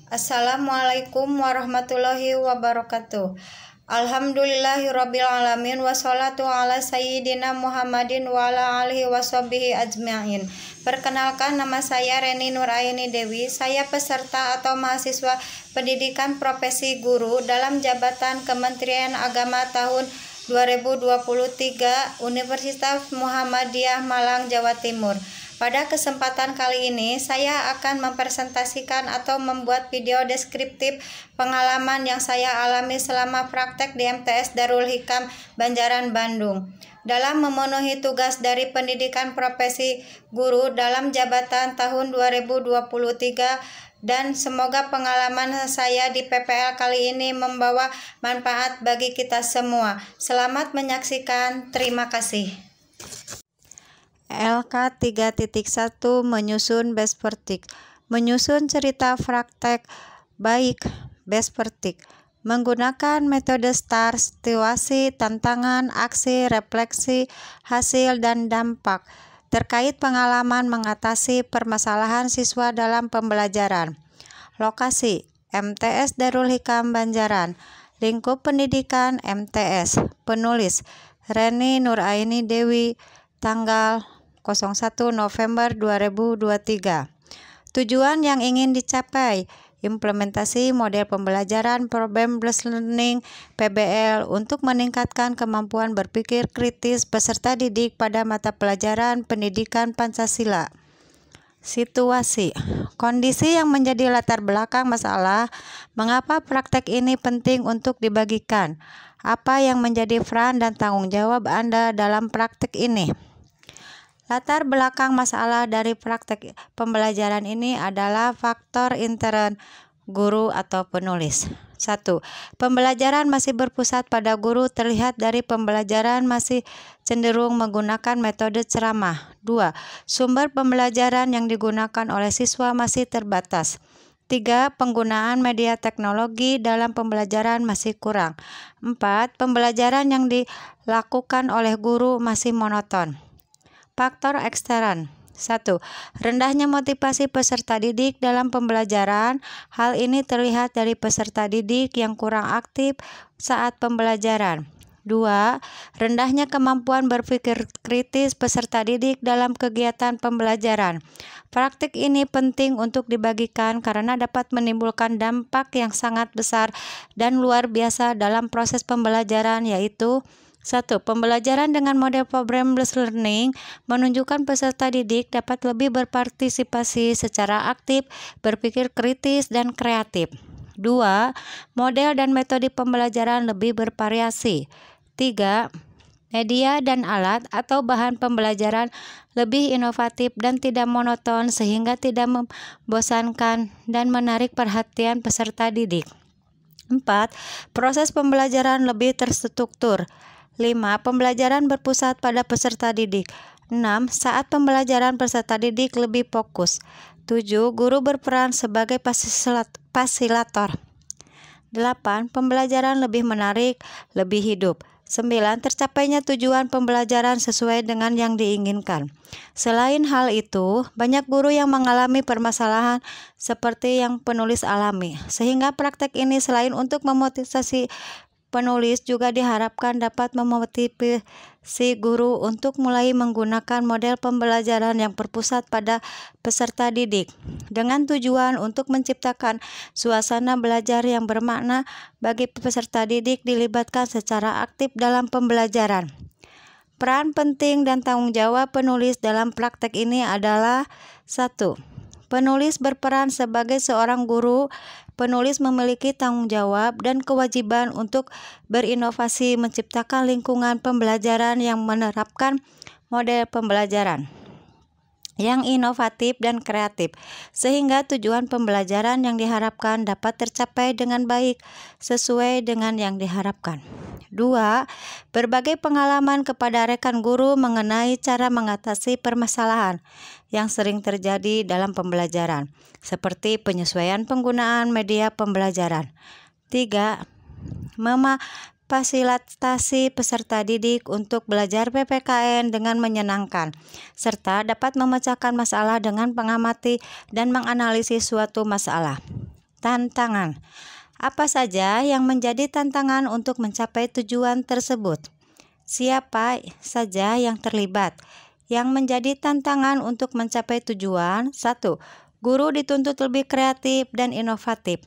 Assalamualaikum warahmatullahi wabarakatuh. Alhamdulillahirabbil alamin wassalatu ala sayyidina Muhammadin wa ala alihi washabihi ajmain. Perkenalkan, nama saya Reni Nuraini Dewi. Saya peserta atau mahasiswa pendidikan profesi guru dalam jabatan Kementerian Agama tahun 2023 Universitas Muhammadiyah Malang, Jawa Timur. Pada kesempatan kali ini, saya akan mempresentasikan atau membuat video deskriptif pengalaman yang saya alami selama praktek di MTS Darul Hikam Banjaran, Bandung. Dalam memenuhi tugas dari pendidikan profesi guru dalam jabatan tahun 2023, dan semoga pengalaman saya di PPL kali ini membawa manfaat bagi kita semua. Selamat menyaksikan, terima kasih. LK 3.1 menyusun best practice. Menyusun cerita praktek baik best practice menggunakan metode STAR, situasi, tantangan, aksi, refleksi, hasil, dan dampak terkait pengalaman mengatasi permasalahan siswa dalam pembelajaran. Lokasi MTS Darul Hikam Banjaran. Lingkup pendidikan MTS. Penulis Reni Nuraini Dewi. Tanggal 01 November 2023. Tujuan yang ingin dicapai: implementasi model pembelajaran problem-based learning PBL untuk meningkatkan kemampuan berpikir kritis peserta didik pada mata pelajaran pendidikan Pancasila. Situasi, kondisi yang menjadi latar belakang masalah, mengapa praktek ini penting untuk dibagikan, apa yang menjadi peran dan tanggung jawab Anda dalam praktek ini. Latar belakang masalah dari praktek pembelajaran ini adalah faktor intern guru atau penulis. 1. Pembelajaran masih berpusat pada guru terlihat dari pembelajaran masih cenderung menggunakan metode ceramah. 2. Sumber pembelajaran yang digunakan oleh siswa masih terbatas. 3. Penggunaan media teknologi dalam pembelajaran masih kurang. 4. Pembelajaran yang dilakukan oleh guru masih monoton. Faktor ekstern. 1. Rendahnya motivasi peserta didik dalam pembelajaran. Hal ini terlihat dari peserta didik yang kurang aktif saat pembelajaran. 2. Rendahnya kemampuan berpikir kritis peserta didik dalam kegiatan pembelajaran. Praktik ini penting untuk dibagikan karena dapat menimbulkan dampak yang sangat besar dan luar biasa dalam proses pembelajaran, yaitu 1. Pembelajaran dengan model problem-based learning menunjukkan peserta didik dapat lebih berpartisipasi secara aktif, berpikir kritis, dan kreatif. 2. Model dan metode pembelajaran lebih bervariasi. 3. Media dan alat atau bahan pembelajaran lebih inovatif dan tidak monoton sehingga tidak membosankan dan menarik perhatian peserta didik. 4. Proses pembelajaran lebih terstruktur. 5. Pembelajaran berpusat pada peserta didik. 6. Saat pembelajaran peserta didik lebih fokus. 7. Guru berperan sebagai fasilitator. 8. Pembelajaran lebih menarik, lebih hidup. 9. Tercapainya tujuan pembelajaran sesuai dengan yang diinginkan. Selain hal itu, banyak guru yang mengalami permasalahan seperti yang penulis alami, sehingga praktek ini selain untuk memotivasi penulis juga diharapkan dapat memotivasi guru untuk mulai menggunakan model pembelajaran yang berpusat pada peserta didik dengan tujuan untuk menciptakan suasana belajar yang bermakna bagi peserta didik dilibatkan secara aktif dalam pembelajaran. Peran penting dan tanggung jawab penulis dalam praktek ini adalah 1. Penulis berperan sebagai seorang guru. Penulis memiliki tanggung jawab dan kewajiban untuk berinovasi menciptakan lingkungan pembelajaran yang menerapkan model pembelajaran yang inovatif dan kreatif, sehingga tujuan pembelajaran yang diharapkan dapat tercapai dengan baik sesuai dengan yang diharapkan. 2. Berbagai pengalaman kepada rekan guru mengenai cara mengatasi permasalahan yang sering terjadi dalam pembelajaran, seperti penyesuaian penggunaan media pembelajaran. 3. Fasilitasi peserta didik untuk belajar PPKN dengan menyenangkan, serta dapat memecahkan masalah dengan mengamati dan menganalisis suatu masalah. Tantangan. Apa saja yang menjadi tantangan untuk mencapai tujuan tersebut? Siapa saja yang terlibat? Yang menjadi tantangan untuk mencapai tujuan: 1. Guru dituntut lebih kreatif dan inovatif.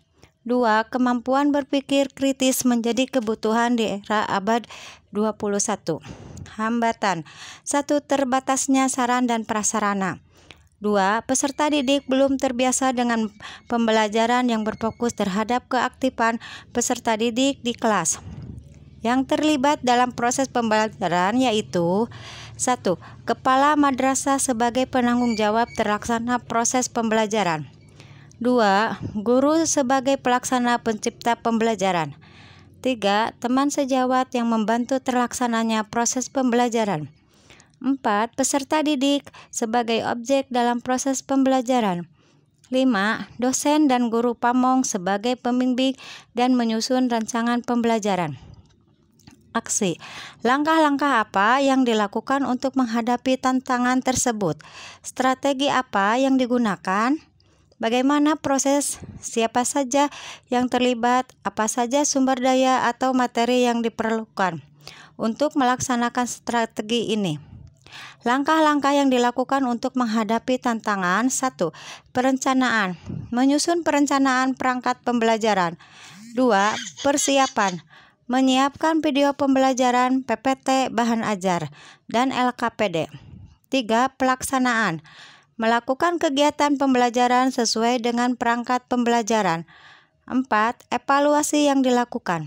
2. Kemampuan berpikir kritis menjadi kebutuhan di era abad 21. Hambatan: 1. Terbatasnya saran dan prasarana. 2. Peserta didik belum terbiasa dengan pembelajaran yang berfokus terhadap keaktifan peserta didik di kelas. Yang terlibat dalam proses pembelajaran yaitu: 1. Kepala madrasah sebagai penanggung jawab terlaksana proses pembelajaran. 2. Guru sebagai pelaksana pencipta pembelajaran. 3. Teman sejawat yang membantu terlaksananya proses pembelajaran. 4. Peserta didik sebagai objek dalam proses pembelajaran. 5. Dosen dan guru pamong sebagai pembimbing dan menyusun rancangan pembelajaran. Aksi. Langkah-langkah apa yang dilakukan untuk menghadapi tantangan tersebut? Strategi apa yang digunakan? Bagaimana proses? Siapa saja yang terlibat? Apa saja sumber daya atau materi yang diperlukan untuk melaksanakan strategi ini? Langkah-langkah yang dilakukan untuk menghadapi tantangan. 1. Perencanaan. Menyusun perencanaan perangkat pembelajaran. 2. Persiapan. Menyiapkan video pembelajaran, PPT, bahan ajar, dan LKPD. 3. Pelaksanaan. Melakukan kegiatan pembelajaran sesuai dengan perangkat pembelajaran. 4. Evaluasi yang dilakukan.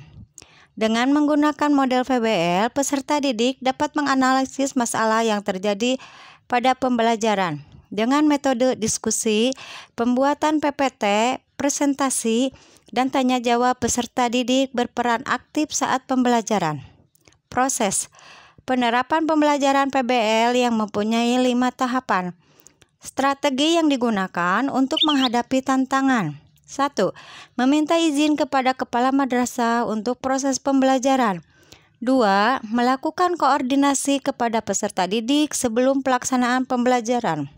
Dengan menggunakan model VBL, peserta didik dapat menganalisis masalah yang terjadi pada pembelajaran. Dengan metode diskusi, pembuatan PPT, presentasi, dan tanya jawab, peserta didik berperan aktif saat pembelajaran. Proses penerapan pembelajaran PBL yang mempunyai 5 tahapan. Strategi yang digunakan untuk menghadapi tantangan. 1. Meminta izin kepada kepala madrasah untuk proses pembelajaran. 2. Melakukan koordinasi kepada peserta didik sebelum pelaksanaan pembelajaran.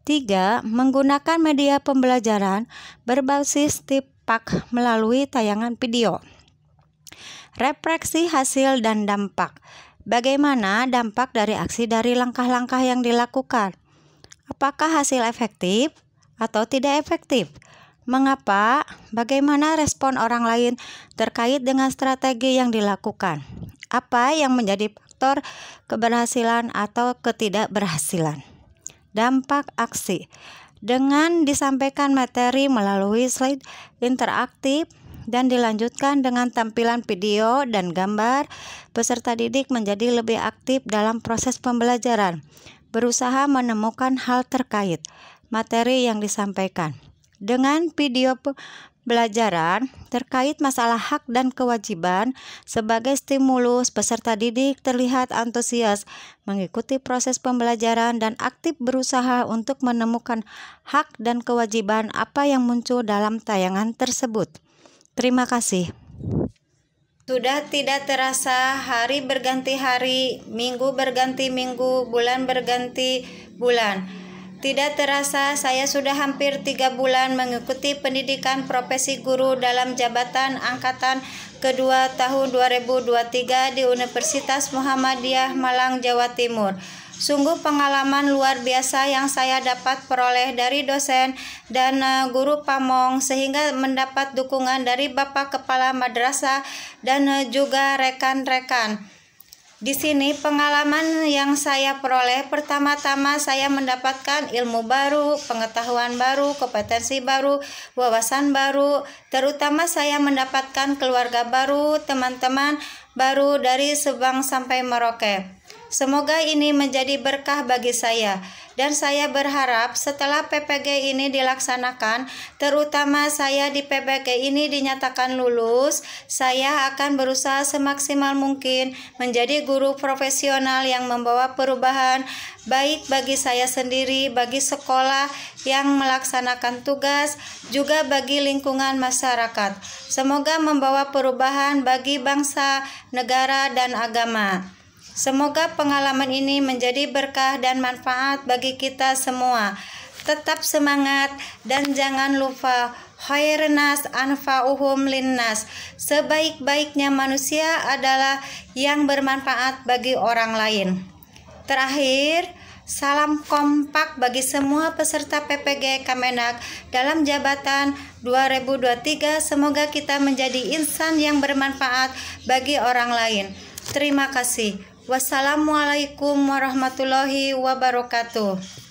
3. Menggunakan media pembelajaran berbasis TIPAK melalui tayangan video. Refleksi hasil dan dampak. Bagaimana dampak dari aksi dari langkah-langkah yang dilakukan? Apakah hasil efektif atau tidak efektif? Mengapa? Bagaimana respon orang lain terkait dengan strategi yang dilakukan? Apa yang menjadi faktor keberhasilan atau ketidakberhasilan? Dampak aksi. Dengan disampaikan materi melalui slide interaktif dan dilanjutkan dengan tampilan video dan gambar, peserta didik menjadi lebih aktif dalam proses pembelajaran, berusaha menemukan hal terkait materi yang disampaikan. Dengan video pembelajaran terkait masalah hak dan kewajiban sebagai stimulus, peserta didik terlihat antusias mengikuti proses pembelajaran dan aktif berusaha untuk menemukan hak dan kewajiban apa yang muncul dalam tayangan tersebut. Terima kasih. Sudah tidak terasa hari berganti hari, minggu berganti minggu, bulan berganti bulan. Tidak terasa saya sudah hampir 3 bulan mengikuti pendidikan profesi guru dalam jabatan angkatan kedua tahun 2023 di Universitas Muhammadiyah Malang, Jawa Timur. Sungguh pengalaman luar biasa yang saya dapat peroleh dari dosen dan guru pamong, sehingga mendapat dukungan dari Bapak Kepala Madrasah dan juga rekan-rekan. Di sini pengalaman yang saya peroleh, pertama-tama saya mendapatkan ilmu baru, pengetahuan baru, kompetensi baru, wawasan baru, terutama saya mendapatkan keluarga baru, teman-teman baru dari Sabang sampai Merauke. Semoga ini menjadi berkah bagi saya, dan saya berharap setelah PPG ini dilaksanakan, terutama saya di PPG ini dinyatakan lulus, saya akan berusaha semaksimal mungkin menjadi guru profesional yang membawa perubahan baik bagi saya sendiri, bagi sekolah yang melaksanakan tugas, juga bagi lingkungan masyarakat. Semoga membawa perubahan bagi bangsa, negara, dan agama. Semoga pengalaman ini menjadi berkah dan manfaat bagi kita semua. Tetap semangat dan jangan lupa Khairnas anfa'uhum linnas. Sebaik-baiknya manusia adalah yang bermanfaat bagi orang lain. Terakhir, salam kompak bagi semua peserta PPG Kemenak dalam jabatan 2023. Semoga kita menjadi insan yang bermanfaat bagi orang lain. Terima kasih. Wassalamualaikum warahmatullahi wabarakatuh.